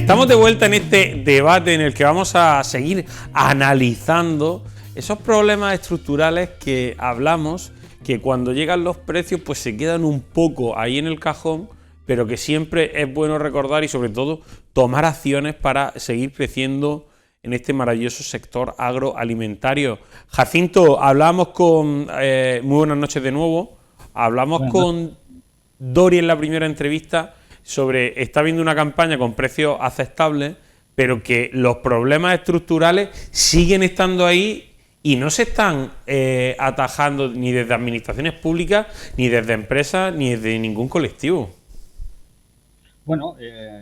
Estamos de vuelta en este debate en el que vamos a seguir analizando esos problemas estructurales que hablamos, que cuando llegan los precios pues se quedan un poco ahí en el cajón, pero que siempre es bueno recordar y sobre todo tomar acciones para seguir creciendo en este maravilloso sector agroalimentario. Jacinto, hablamos con... muy buenas noches de nuevo. Hablamos con Dori en la primera entrevista sobre está habiendo una campaña con precios aceptables, pero que los problemas estructurales siguen estando ahí y no se están atajando ni desde administraciones públicas, ni desde empresas, ni desde ningún colectivo. Bueno,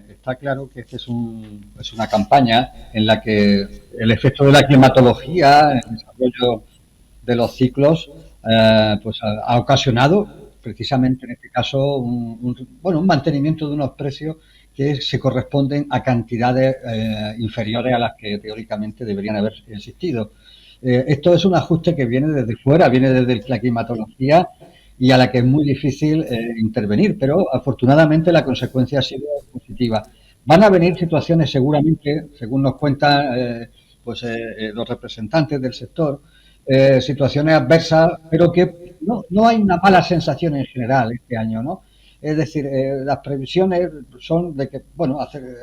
está claro que esta es una campaña en la que el efecto de la climatología, el desarrollo de los ciclos, pues ha ocasionado precisamente en este caso un mantenimiento de unos precios que se corresponden a cantidades inferiores a las que teóricamente deberían haber existido. Esto es un ajuste que viene desde fuera, viene desde la climatología y a la que es muy difícil intervenir, pero afortunadamente la consecuencia ha sido positiva. Van a venir situaciones seguramente, según nos cuentan los representantes del sector, situaciones adversas, pero que no hay una mala sensación en general este año, ¿no? Es decir, las previsiones son de que, bueno,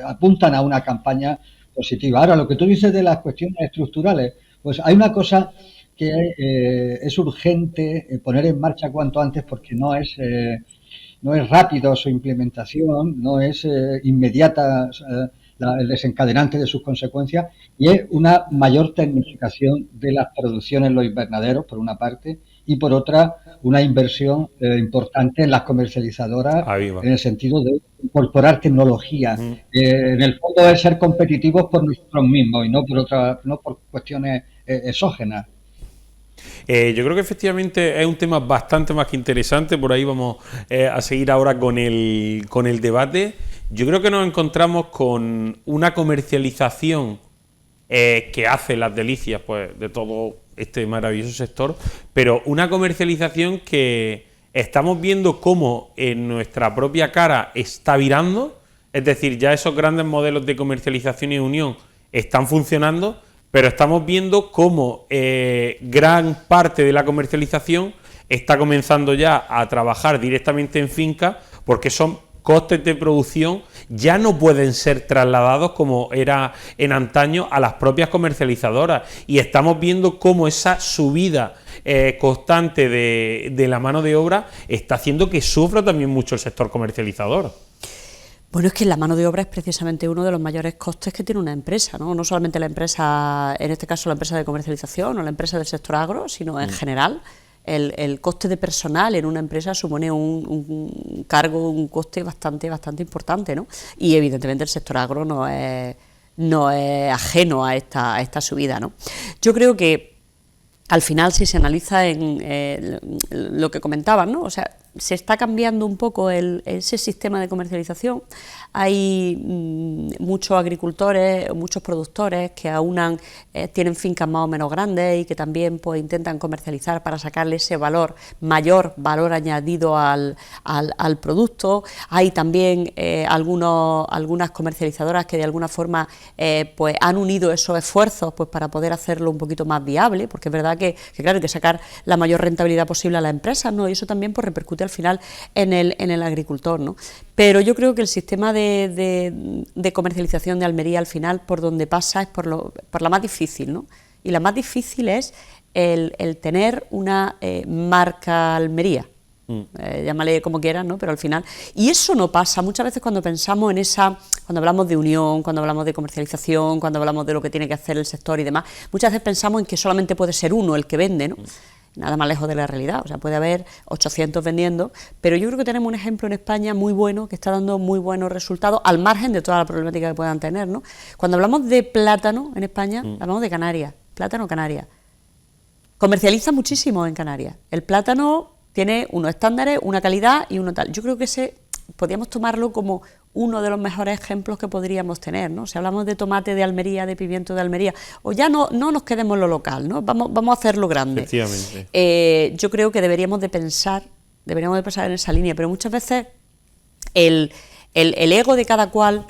apuntan a una campaña positiva. Ahora, lo que tú dices de las cuestiones estructurales, pues hay una cosa que es urgente poner en marcha cuanto antes porque no es rápido su implementación, no es inmediata el desencadenante de sus consecuencias, y es una mayor tecnificación de las producciones en los invernaderos, por una parte, y por otra, una inversión importante en las comercializadoras, en el sentido de incorporar tecnología. En el fondo es ser competitivos por nosotros mismos y no por cuestiones exógenas. Yo creo que efectivamente es un tema bastante más que interesante, por ahí vamos a seguir ahora con el debate. Yo creo que nos encontramos con una comercialización que hace las delicias pues, de todo este maravilloso sector, pero una comercialización que estamos viendo cómo en nuestra propia cara está virando, es decir, ya esos grandes modelos de comercialización y unión están funcionando, pero estamos viendo cómo gran parte de la comercialización está comenzando ya a trabajar directamente en finca, porque son costes de producción ya no pueden ser trasladados como era en antaño a las propias comercializadoras, y estamos viendo cómo esa subida constante de la mano de obra está haciendo que sufra también mucho el sector comercializador. Bueno, es que la mano de obra es precisamente uno de los mayores costes que tiene una empresa, ¿no? No solamente la empresa, en este caso la empresa de comercialización o la empresa del sector agro, sino en general. El coste de personal en una empresa supone un cargo, un coste bastante importante, ¿no? Y evidentemente el sector agro no es ajeno a esta subida, ¿no? Yo creo que al final, si se analiza en lo que comentaban, ¿no? O sea, se está cambiando un poco ese sistema de comercialización. Hay muchos agricultores, muchos productores que aunan, tienen fincas más o menos grandes y que también pues intentan comercializar para sacarle ese mayor valor añadido al producto. Hay también algunas comercializadoras que de alguna forma pues han unido esos esfuerzos pues para poder hacerlo un poquito más viable, porque es verdad que claro, hay que sacar la mayor rentabilidad posible a las empresas, ¿no? Y eso también pues repercute al final en el agricultor, ¿no? Pero yo creo que el sistema de comercialización de Almería al final por donde pasa es por la más difícil, ¿no? Y la más difícil es el tener una marca Almería. Llámale como quieras, ¿no? Pero al final, y eso no pasa muchas veces cuando pensamos cuando hablamos de unión, cuando hablamos de comercialización, cuando hablamos de lo que tiene que hacer el sector y demás, muchas veces pensamos en que solamente puede ser uno el que vende, ¿no? Nada más lejos de la realidad, o sea, puede haber 800 vendiendo, pero yo creo que tenemos un ejemplo en España muy bueno, que está dando muy buenos resultados, al margen de toda la problemática que puedan tener, ¿no? Cuando hablamos de plátano en España, hablamos de Canarias, plátano Canarias. Comercializa muchísimo en Canarias. El plátano tiene unos estándares, una calidad y uno tal. Yo creo que podríamos tomarlo como uno de los mejores ejemplos que podríamos tener, ¿no? Si hablamos de tomate de Almería, de pimiento de Almería, o ya no nos quedemos en lo local, ¿no? Vamos a hacerlo grande. Efectivamente. Yo creo que deberíamos de pensar en esa línea, pero muchas veces el ego de cada cual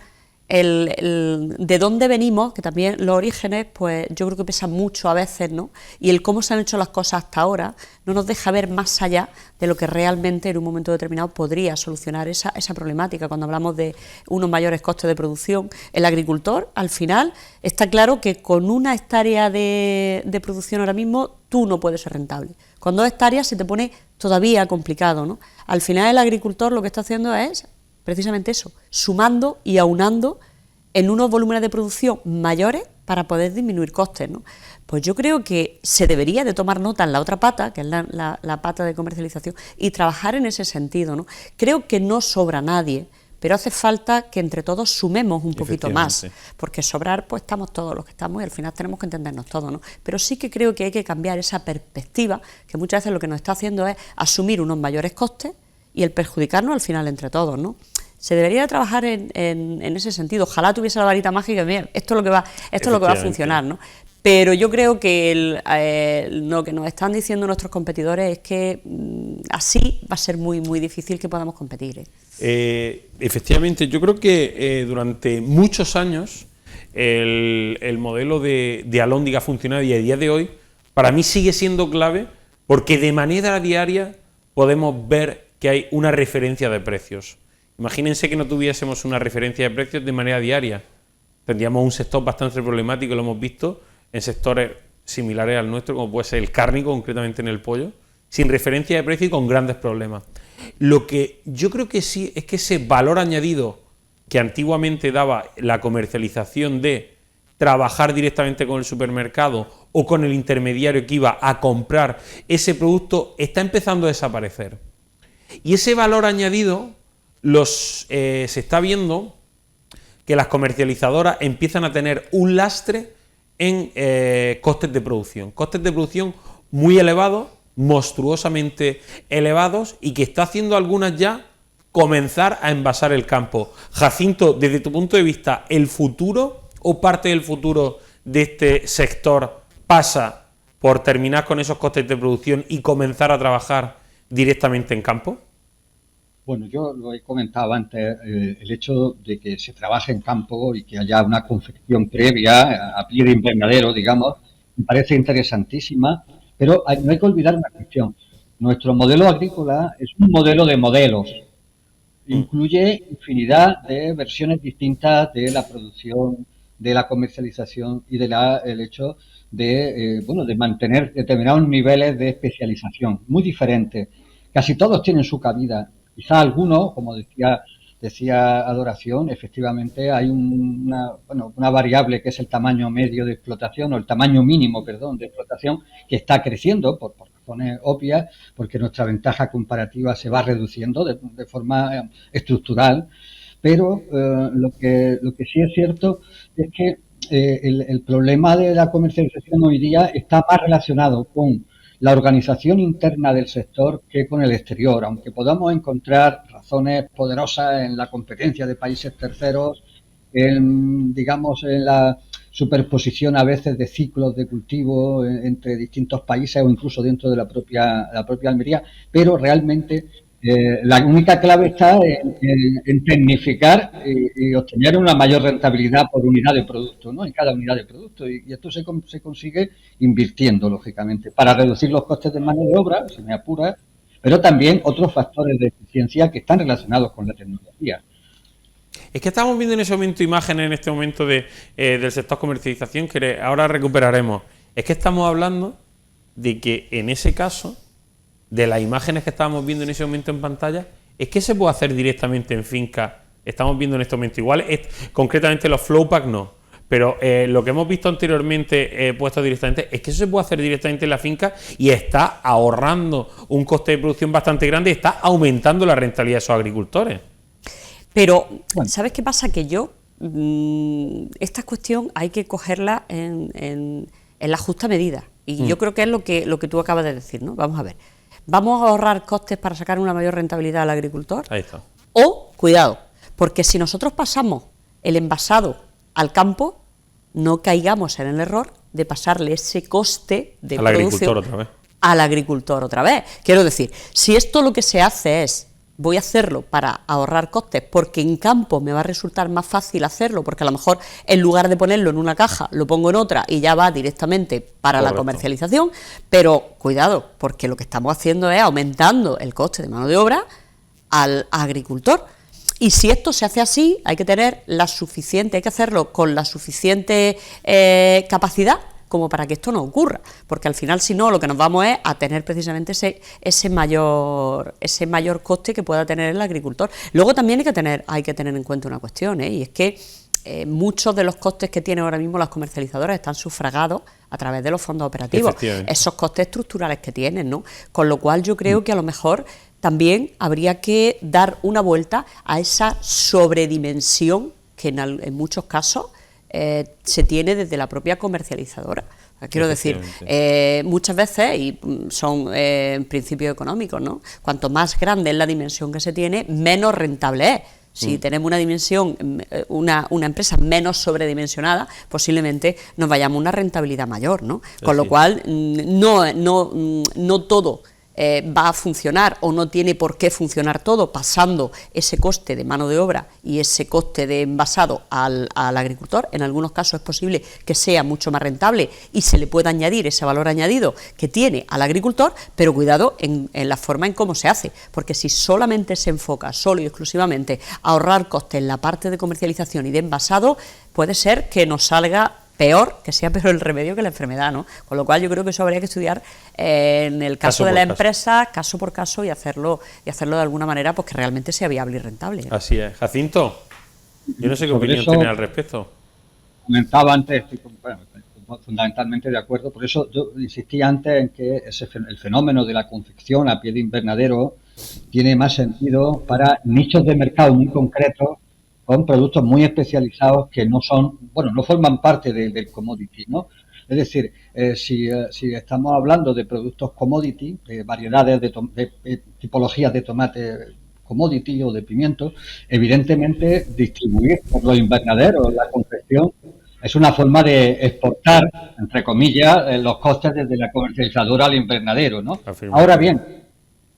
de dónde venimos, que también los orígenes, pues yo creo que pesan mucho a veces, ¿no? Y el cómo se han hecho las cosas hasta ahora no nos deja ver más allá de lo que realmente en un momento determinado podría solucionar esa problemática. Cuando hablamos de unos mayores costes de producción, el agricultor, al final, está claro que con una hectárea de producción ahora mismo, tú no puedes ser rentable. Con 2 hectáreas se te pone todavía complicado, ¿no? Al final el agricultor lo que está haciendo es precisamente eso, sumando y aunando en unos volúmenes de producción mayores para poder disminuir costes, ¿no? Pues yo creo que se debería de tomar nota en la otra pata, que es la pata de comercialización, y trabajar en ese sentido, ¿no? Creo que no sobra nadie, pero hace falta que entre todos sumemos un poquito más, porque sobrar pues estamos todos los que estamos y al final tenemos que entendernos todos, ¿no? Pero sí que creo que hay que cambiar esa perspectiva, que muchas veces lo que nos está haciendo es asumir unos mayores costes y el perjudicarnos al final entre todos, ¿no? Se debería trabajar en ese sentido. Ojalá tuviese la varita mágica, mira, esto es lo que va a funcionar, ¿no? Pero yo creo que lo que nos están diciendo nuestros competidores es que así va a ser muy, muy difícil que podamos competir. Efectivamente, yo creo que durante muchos años el modelo de Alhóndiga ha funcionado y a día de hoy para mí sigue siendo clave porque de manera diaria podemos ver que hay una referencia de precios. Imagínense que no tuviésemos una referencia de precios de manera diaria. Tendríamos un sector bastante problemático, lo hemos visto, en sectores similares al nuestro, como puede ser el cárnico, concretamente en el pollo, sin referencia de precio y con grandes problemas. Lo que yo creo que sí es que ese valor añadido que antiguamente daba la comercialización de trabajar directamente con el supermercado o con el intermediario que iba a comprar ese producto está empezando a desaparecer. Y ese valor añadido se está viendo que las comercializadoras empiezan a tener un lastre en costes de producción muy elevados, monstruosamente elevados y que está haciendo algunas ya comenzar a envasar el campo. Jacinto, desde tu punto de vista, ¿el futuro o parte del futuro de este sector pasa por terminar con esos costes de producción y comenzar a trabajar directamente en campo? Bueno, yo lo he comentado antes, el hecho de que se trabaje en campo y que haya una confección previa a pie de invernadero, digamos, me parece interesantísima, pero no hay que olvidar una cuestión. Nuestro modelo agrícola es un modelo de modelos. Incluye infinidad de versiones distintas de la producción, de la comercialización y el hecho de mantener determinados niveles de especialización muy diferentes. Casi todos tienen su cabida. Quizá algunos, como decía Adoración, efectivamente hay una variable que es el tamaño medio de explotación o el tamaño mínimo, perdón, de explotación que está creciendo por razones obvias, porque nuestra ventaja comparativa se va reduciendo de forma estructural. Pero lo que sí es cierto es que el problema de la comercialización hoy día está más relacionado con la organización interna del sector que con el exterior, aunque podamos encontrar razones poderosas en la competencia de países terceros, en la superposición a veces de ciclos de cultivo entre distintos países o incluso dentro de la propia Almería, pero realmente la única clave está en tecnificar y obtener una mayor rentabilidad por unidad de producto, ¿no? En cada unidad de producto. Y esto se consigue invirtiendo, lógicamente, para reducir los costes de mano de obra, si me apura, pero también otros factores de eficiencia que están relacionados con la tecnología. Es que estamos viendo en ese momento imágenes en este momento del sector comercialización que ahora recuperaremos. Es que estamos hablando de que en ese caso, de las imágenes que estábamos viendo en ese momento en pantalla, es que se puede hacer directamente en finca. Estamos viendo en este momento igual, concretamente los Flowpack no, pero lo que hemos visto anteriormente puesto directamente, es que eso se puede hacer directamente en la finca y está ahorrando un coste de producción bastante grande y está aumentando la rentabilidad de esos agricultores. Pero, ¿sabes qué pasa? Que esta cuestión hay que cogerla en la justa medida. Y yo creo que es lo que tú acabas de decir, ¿no? Vamos a ver. ¿Vamos a ahorrar costes para sacar una mayor rentabilidad al agricultor? Ahí está. O, cuidado, porque si nosotros pasamos el envasado al campo, no caigamos en el error de pasarle ese coste de producción agricultor otra vez. Al agricultor otra vez. Quiero decir, si esto lo que se hace es voy a hacerlo para ahorrar costes, porque en campo me va a resultar más fácil hacerlo, porque a lo mejor en lugar de ponerlo en una caja, lo pongo en otra y ya va directamente para Correcto. la comercialización, pero cuidado, porque lo que estamos haciendo es aumentando el coste de mano de obra al agricultor. Y si esto se hace así, hay que tener hay que hacerlo con la suficiente capacidad como para que esto no ocurra, porque al final, si no, lo que nos vamos es a tener precisamente ese mayor coste que pueda tener el agricultor. Luego también hay que tener en cuenta una cuestión, y es que muchos de los costes que tienen ahora mismo las comercializadoras están sufragados a través de los fondos operativos, esos costes estructurales que tienen, ¿no? Con lo cual yo creo que a lo mejor también habría que dar una vuelta a esa sobredimensión que en muchos casos se tiene desde la propia comercializadora. Quiero decir, muchas veces, y son principios económicos, ¿no? Cuanto más grande es la dimensión que se tiene, menos rentable es. Si tenemos una dimensión, una empresa menos sobredimensionada, posiblemente nos vayamos a una rentabilidad mayor, ¿no? Con lo cual, no todo va a funcionar, o no tiene por qué funcionar todo pasando ese coste de mano de obra y ese coste de envasado al agricultor. En algunos casos es posible que sea mucho más rentable y se le pueda añadir ese valor añadido que tiene al agricultor, pero cuidado en la forma en cómo se hace, porque si solamente se enfoca solo y exclusivamente a ahorrar costes en la parte de comercialización y de envasado, puede ser que nos salga que sea peor el remedio que la enfermedad, ¿no? Con lo cual yo creo que eso habría que estudiar en el caso de la empresa, caso por caso, y hacerlo de alguna manera pues que realmente sea viable y rentable. Así es. Jacinto, yo no sé qué opinión tiene al respecto. Comentaba antes, estoy fundamentalmente de acuerdo, por eso yo insistí antes en que el fenómeno de la confección a pie de invernadero tiene más sentido para nichos de mercado muy concretos, con productos muy especializados que no forman parte del commodity, ¿no? Es decir, si estamos hablando de productos commodity, de variedades de tipologías de tomate commodity o de pimiento, evidentemente distribuir por los invernaderos la confección es una forma de exportar, entre comillas, los costes desde la comercializadora al invernadero, ¿no? Ahora bien,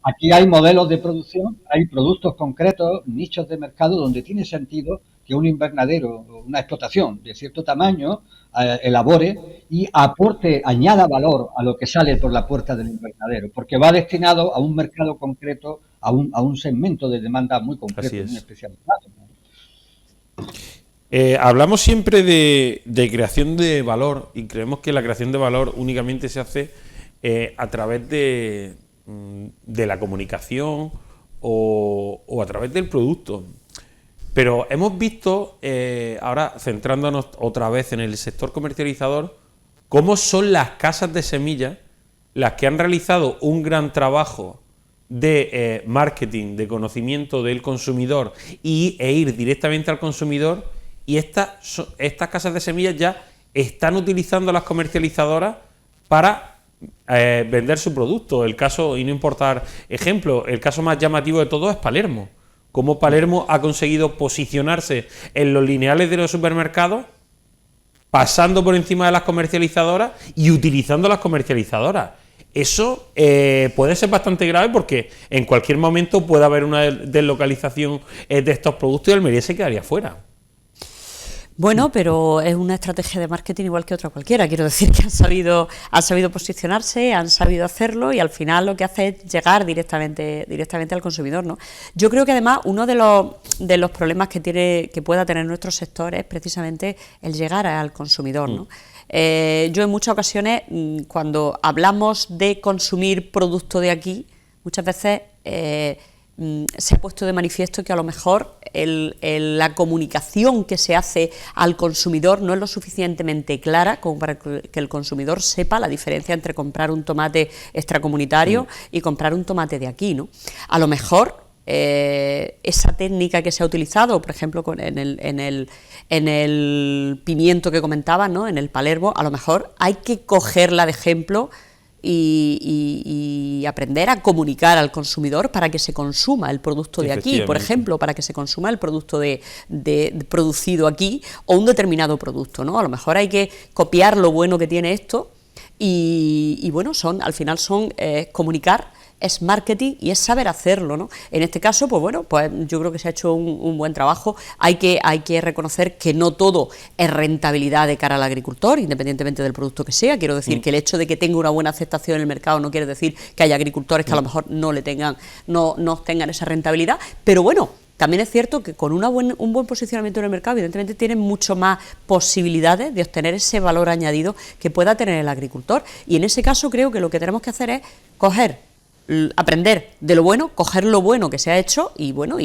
aquí hay modelos de producción, hay productos concretos, nichos de mercado donde tiene sentido que un invernadero, una explotación de cierto tamaño, elabore y añada valor a lo que sale por la puerta del invernadero, porque va destinado a un mercado concreto, a un segmento de demanda muy concreto, muy especializado. Hablamos siempre de creación de valor, y creemos que la creación de valor únicamente se hace a través de la comunicación o a través del producto. Pero hemos visto, ahora centrándonos otra vez en el sector comercializador, cómo son las casas de semillas las que han realizado un gran trabajo de marketing, de conocimiento del consumidor e ir directamente al consumidor, y estas casas de semillas ya están utilizando las comercializadoras para vender su producto. El caso, y no importar ejemplo, el caso más llamativo de todo es Palermo. Cómo Palermo ha conseguido posicionarse en los lineales de los supermercados, pasando por encima de las comercializadoras y utilizando las comercializadoras. Eso puede ser bastante grave, porque en cualquier momento puede haber una deslocalización de estos productos y Almería se quedaría fuera. Bueno, pero es una estrategia de marketing igual que otra cualquiera. Quiero decir que han sabido posicionarse, han sabido hacerlo, y al final lo que hace es llegar directamente al consumidor, ¿no? Yo creo que además uno de los problemas que pueda tener nuestro sector es precisamente el llegar al consumidor, ¿no? Yo en muchas ocasiones, cuando hablamos de consumir producto de aquí, muchas veces se ha puesto de manifiesto que a lo mejor la comunicación que se hace al consumidor no es lo suficientemente clara como para que el consumidor sepa la diferencia entre comprar un tomate extracomunitario y comprar un tomate de aquí, ¿no? A lo mejor esa técnica que se ha utilizado, por ejemplo, en el pimiento que comentaba, ¿no?, en el Palermo, a lo mejor hay que cogerla de ejemplo y aprender a comunicar al consumidor para que se consuma el producto de aquí, por ejemplo, para que se consuma el producto producido aquí, o un determinado producto, ¿no? A lo mejor hay que copiar lo bueno que tiene esto y bueno, al final son comunicar es marketing y es saber hacerlo, ¿no? En este caso, pues bueno, pues yo creo que se ha hecho un buen trabajo. Hay que reconocer que no todo es rentabilidad de cara al agricultor, independientemente del producto que sea. Quiero decir que el hecho de que tenga una buena aceptación en el mercado no quiere decir que haya agricultores que a lo mejor no tengan esa rentabilidad, pero bueno, también es cierto que con un buen posicionamiento en el mercado, evidentemente tienen mucho más posibilidades de obtener ese valor añadido que pueda tener el agricultor. Y en ese caso creo que lo que tenemos que hacer es aprender de lo bueno, coger lo bueno que se ha hecho y bueno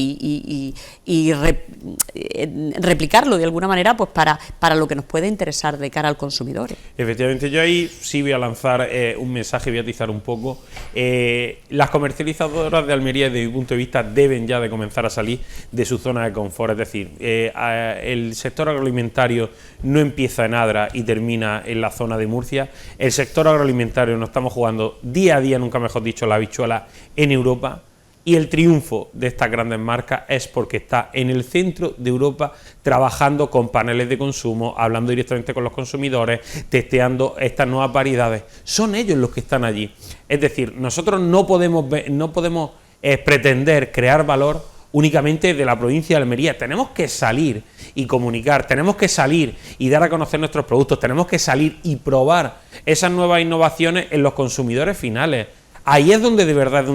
replicarlo de alguna manera, pues para lo que nos puede interesar de cara al consumidor. Efectivamente, yo ahí sí voy a lanzar un mensaje, voy a atizar un poco. Las comercializadoras de Almería, desde mi punto de vista, deben ya de comenzar a salir de su zona de confort. Es decir, el sector agroalimentario no empieza en Adra y termina en la zona de Murcia. El sector agroalimentario nos estamos jugando día a día, nunca mejor dicho, la habichuela en Europa, y el triunfo de estas grandes marcas es porque está en el centro de Europa trabajando con paneles de consumo, hablando directamente con los consumidores, testeando estas nuevas variedades. Son ellos los que están allí. Es decir, nosotros no podemos pretender crear valor únicamente de la provincia de Almería. Tenemos que salir y comunicar, tenemos que salir y dar a conocer nuestros productos, tenemos que salir y probar esas nuevas innovaciones en los consumidores finales. Ahí es donde de verdad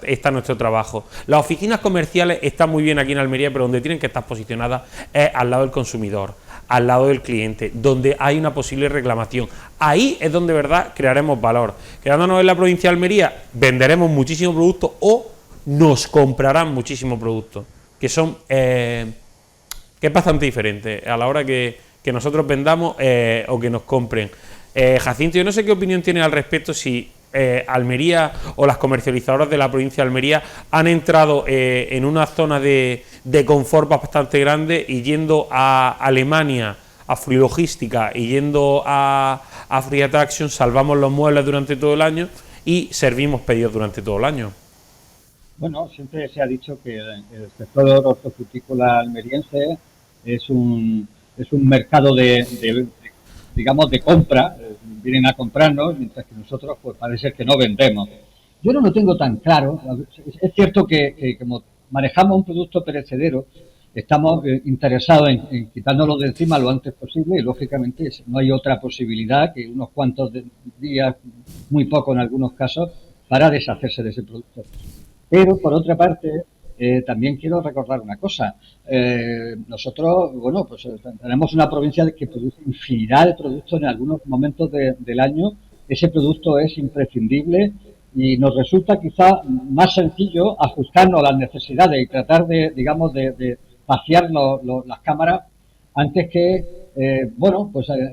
está nuestro trabajo. Las oficinas comerciales están muy bien aquí en Almería, pero donde tienen que estar posicionadas es al lado del consumidor, al lado del cliente, donde hay una posible reclamación. Ahí es donde de verdad crearemos valor. Quedándonos en la provincia de Almería, venderemos muchísimo producto o nos comprarán muchísimo producto, que es bastante diferente a la hora que nosotros vendamos o que nos compren. Jacinto, yo no sé qué opinión tiene al respecto, si Almería o las comercializadoras de la provincia de Almería han entrado en una zona de confort bastante grande, y yendo a Alemania, a Free Logística, y yendo a Free Attraction, salvamos los muebles durante todo el año y servimos pedidos durante todo el año. Bueno, siempre se ha dicho que el sector hortofrutícola almeriense es un mercado digamos, de compra. Vienen a comprarnos, mientras que nosotros pues parece que no vendemos. Yo no lo tengo tan claro. Es cierto que como manejamos un producto perecedero, estamos interesados en quitárnoslo de encima lo antes posible, y lógicamente no hay otra posibilidad que unos cuantos días, muy poco en algunos casos, para deshacerse de ese producto. Pero, por otra parte, también quiero recordar una cosa. Nosotros, bueno, pues tenemos una provincia que produce infinidad de productos en algunos momentos del año. Ese producto es imprescindible y nos resulta quizá más sencillo ajustarnos a las necesidades y tratar de vaciar las cámaras antes que,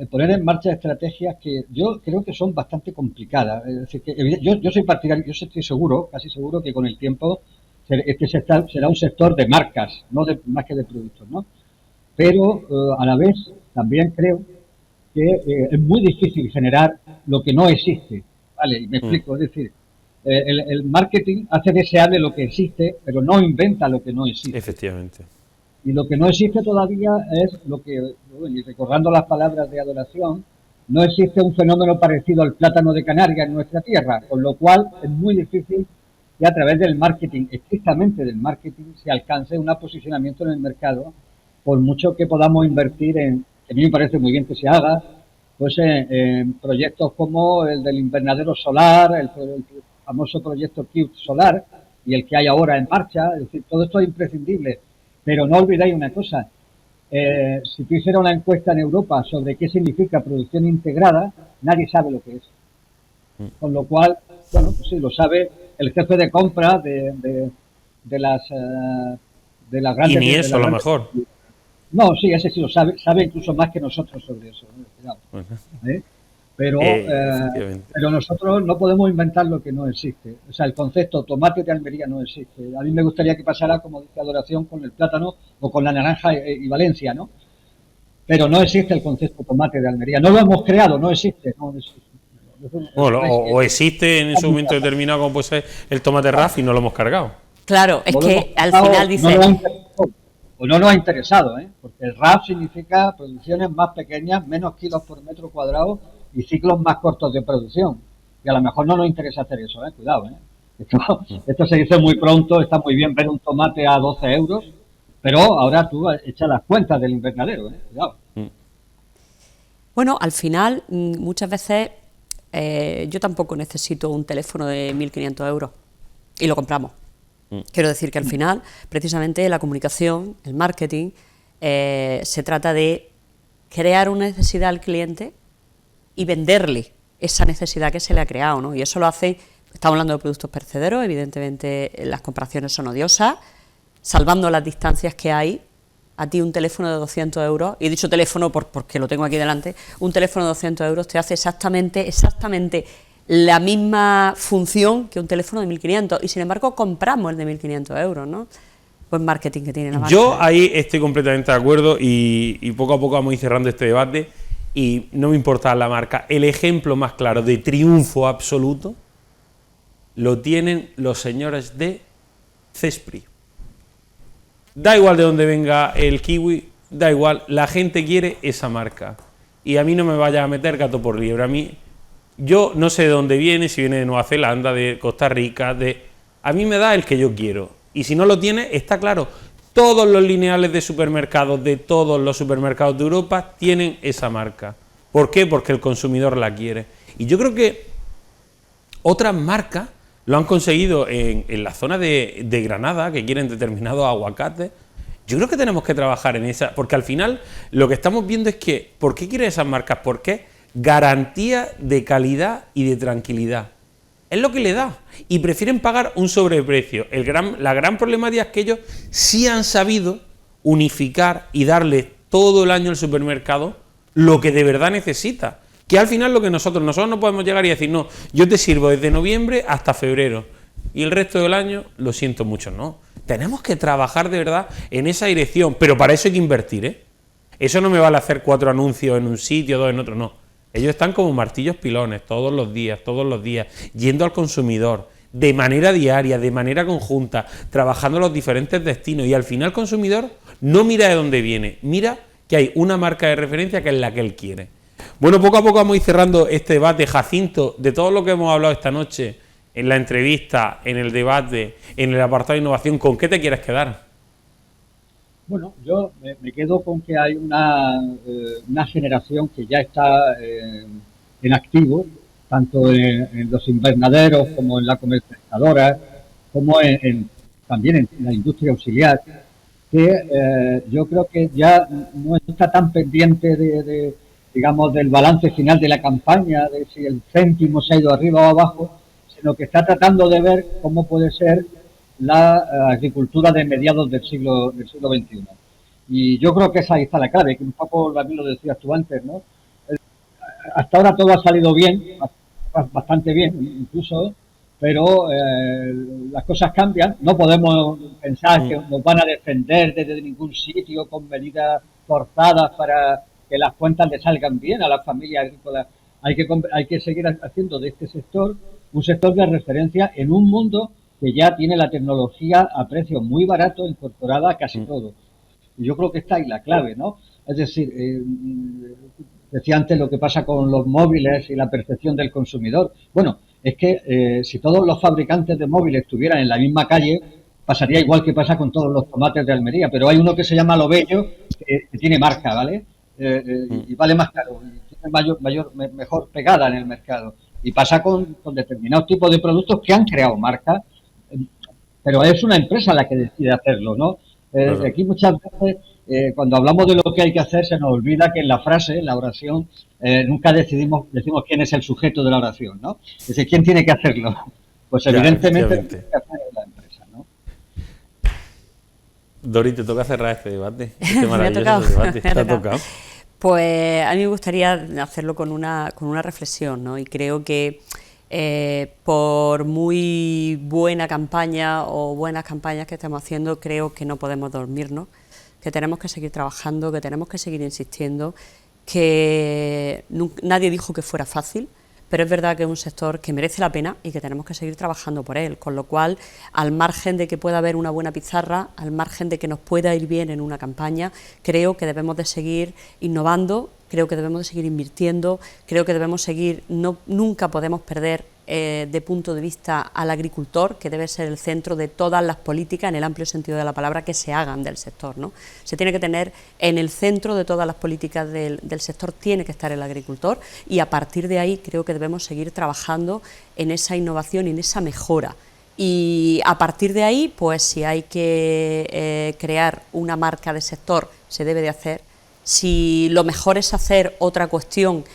poner en marcha estrategias que yo creo que son bastante complicadas. Es decir, que yo soy partidario, yo estoy seguro, casi seguro, que con el tiempo este sector será un sector de marcas, más que de productos, ¿no? Pero a la vez también creo que es muy difícil generar lo que no existe, ¿vale? Y me explico, es decir, el marketing hace deseable lo que existe, pero no inventa lo que no existe. Efectivamente. Y lo que no existe todavía es lo que, y recordando las palabras de Adoración, no existe un fenómeno parecido al plátano de Canarias en nuestra tierra, con lo cual es muy difícil que a través del marketing, estrictamente del marketing, se alcance un posicionamiento en el mercado, por mucho que podamos invertir que a mí me parece muy bien que se haga, pues en proyectos como el del invernadero solar, el famoso proyecto Cute Solar, y el que hay ahora en marcha. Es decir, todo esto es imprescindible. Pero no olvidéis una cosa, si tú hicieras una encuesta en Europa sobre qué significa producción integrada, nadie sabe lo que es. Con lo cual, bueno, pues sí, lo sabe el jefe de compra de las grandes... Y ni eso, a lo mejor. No, sí, ese sí lo sabe incluso más que nosotros sobre eso. ¿Eh? Pero nosotros no podemos inventar lo que no existe. O sea, el concepto tomate de Almería no existe. A mí me gustaría que pasara, como dice Adoración, con el plátano o con la naranja y Valencia, ¿no? Pero no existe el concepto tomate de Almería. No lo hemos creado, no existe. No existe. Bueno, o existe en ese momento determinado, como puede ser el tomate RAF, y no lo hemos cargado. Claro, es que al final dice... No nos ha interesado, porque el RAF significa producciones más pequeñas, menos kilos por metro cuadrado y ciclos más cortos de producción. Y a lo mejor no nos interesa hacer eso, cuidado, Esto se dice muy pronto, está muy bien ver un tomate a 12 euros, pero ahora tú echas las cuentas del invernadero, ¿eh? Cuidado. Bueno, al final, muchas veces yo tampoco necesito un teléfono de 1.500 euros y lo compramos. Quiero decir que al final, precisamente la comunicación, el marketing, se trata de crear una necesidad al cliente y venderle esa necesidad que se le ha creado, ¿no? Y eso lo hace, estamos hablando de productos perecederos, evidentemente las comparaciones son odiosas, salvando las distancias que hay. A ti un teléfono de 200 euros, y he dicho teléfono porque lo tengo aquí delante, un teléfono de 200 euros te hace exactamente la misma función que un teléfono de 1.500, y sin embargo compramos el de 1.500 euros, ¿no? Buen marketing que tiene la marca. Yo ahí estoy completamente de acuerdo y poco a poco vamos a ir cerrando este debate y no me importa la marca. El ejemplo más claro de triunfo absoluto lo tienen los señores de Cespri. Da igual de dónde venga el kiwi, da igual, la gente quiere esa marca. Y a mí no me vaya a meter gato por liebre. Yo no sé de dónde viene, si viene de Nueva Zelanda, de Costa Rica, a mí me da el que yo quiero. Y si no lo tiene, está claro, todos los lineales de supermercados, de todos los supermercados de Europa, tienen esa marca. ¿Por qué? Porque el consumidor la quiere. Y yo creo que otras marcas lo han conseguido en la zona de Granada, que quieren determinados aguacates. Yo creo que tenemos que trabajar en esa, porque al final lo que estamos viendo es que, ¿por qué quieren esas marcas? Porque garantía de calidad y de tranquilidad. Es lo que le da. Y prefieren pagar un sobreprecio. La gran problemática es que ellos sí han sabido unificar y darle todo el año al supermercado lo que de verdad necesita. Que al final lo que nosotros no podemos llegar y decir, no, yo te sirvo desde noviembre hasta febrero y el resto del año, lo siento mucho, no. Tenemos que trabajar de verdad en esa dirección, pero para eso hay que invertir, ¿eh? Eso no me vale hacer 4 anuncios en un sitio, 2 en otro, no. Ellos están como martillos pilones todos los días, yendo al consumidor, de manera diaria, de manera conjunta, trabajando los diferentes destinos y al final el consumidor no mira de dónde viene, mira que hay una marca de referencia que es la que él quiere. Bueno, poco a poco vamos a ir cerrando este debate. Jacinto, de todo lo que hemos hablado esta noche, en la entrevista, en el debate, en el apartado de innovación, ¿con qué te quieres quedar? Bueno, yo me quedo con que hay una generación que ya está en activo, tanto en los invernaderos como en la comercializadora, como también en la industria auxiliar, que yo creo que ya no está tan pendiente digamos, del balance final de la campaña, de si el céntimo se ha ido arriba o abajo, sino que está tratando de ver cómo puede ser la agricultura de mediados del siglo XXI. Y yo creo que ahí está la clave, que un poco también lo decías tú antes, ¿no? Hasta ahora todo ha salido bien, bastante bien incluso, pero las cosas cambian. No podemos pensar que nos van a defender desde ningún sitio con medidas forzadas para que las cuentas le salgan bien a las familias agrícolas. Hay que seguir haciendo de este sector un sector de referencia en un mundo que ya tiene la tecnología a precios muy baratos incorporada a casi todo. Y yo creo que está ahí la clave, ¿no? Es decir, decía antes lo que pasa con los móviles y la percepción del consumidor. Bueno, es que si todos los fabricantes de móviles estuvieran en la misma calle, pasaría igual que pasa con todos los tomates de Almería, pero hay uno que se llama Lobello, que tiene marca, ¿vale? Y vale más caro, y tiene mejor pegada en el mercado. Y pasa con determinados tipos de productos que han creado marca, pero es una empresa la que decide hacerlo, ¿no? Claro. Aquí muchas veces, cuando hablamos de lo que hay que hacer, se nos olvida que en la frase, en la oración, nunca decimos quién es el sujeto de la oración, ¿no? Es decir, ¿quién tiene que hacerlo? Pues evidentemente tiene que hacer la empresa, ¿no? Dori, te toca cerrar este debate. Este maravilloso debate. ¿Te ha tocado? Pues a mí me gustaría hacerlo con una reflexión, ¿no? Y creo que por muy buena campaña o buenas campañas que estemos haciendo, creo que no podemos dormirnos, que tenemos que seguir trabajando, que tenemos que seguir insistiendo, que nadie dijo que fuera fácil, pero es verdad que es un sector que merece la pena y que tenemos que seguir trabajando por él, con lo cual, al margen de que pueda haber una buena pizarra, al margen de que nos pueda ir bien en una campaña, creo que debemos de seguir innovando, creo que debemos de seguir invirtiendo, creo que debemos seguir, nunca podemos perder de punto de vista al agricultor, que debe ser el centro de todas las políticas, en el amplio sentido de la palabra, que se hagan del sector, ¿no? Se tiene que tener en el centro de todas las políticas del sector, tiene que estar el agricultor, y a partir de ahí creo que debemos seguir trabajando en esa innovación y en esa mejora. Y a partir de ahí, pues si hay que crear una marca de sector, se debe de hacer. Si lo mejor es hacer otra cuestión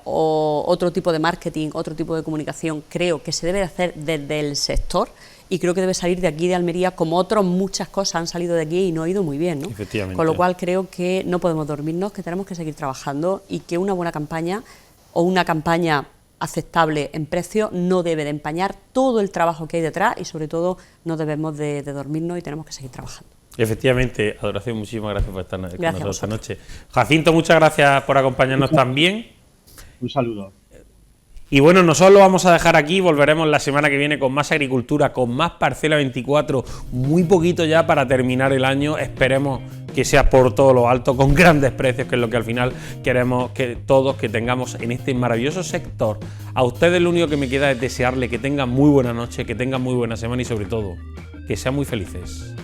o otro tipo de marketing, otro tipo de comunicación, creo que se debe de hacer desde el sector, y creo que debe salir de aquí de Almería, como otras muchas cosas han salido de aquí y no ha ido muy bien, ¿no? Efectivamente. Con lo cual creo que no podemos dormirnos, que tenemos que seguir trabajando, y que una buena campaña o una campaña aceptable en precio no debe de empañar todo el trabajo que hay detrás, y sobre todo no debemos de dormirnos y tenemos que seguir trabajando. Efectivamente, Adoración, muchísimas gracias por estar con nosotros esta vosotros. noche. Jacinto, muchas gracias por acompañarnos también. Un saludo. Y bueno, nosotros lo vamos a dejar aquí, volveremos la semana que viene con más agricultura, con más Parcela 24, muy poquito ya para terminar el año, esperemos que sea por todo lo alto, con grandes precios, que es lo que al final queremos que todos que tengamos en este maravilloso sector. A ustedes lo único que me queda es desearle que tengan muy buena noche, que tengan muy buena semana y sobre todo, que sean muy felices.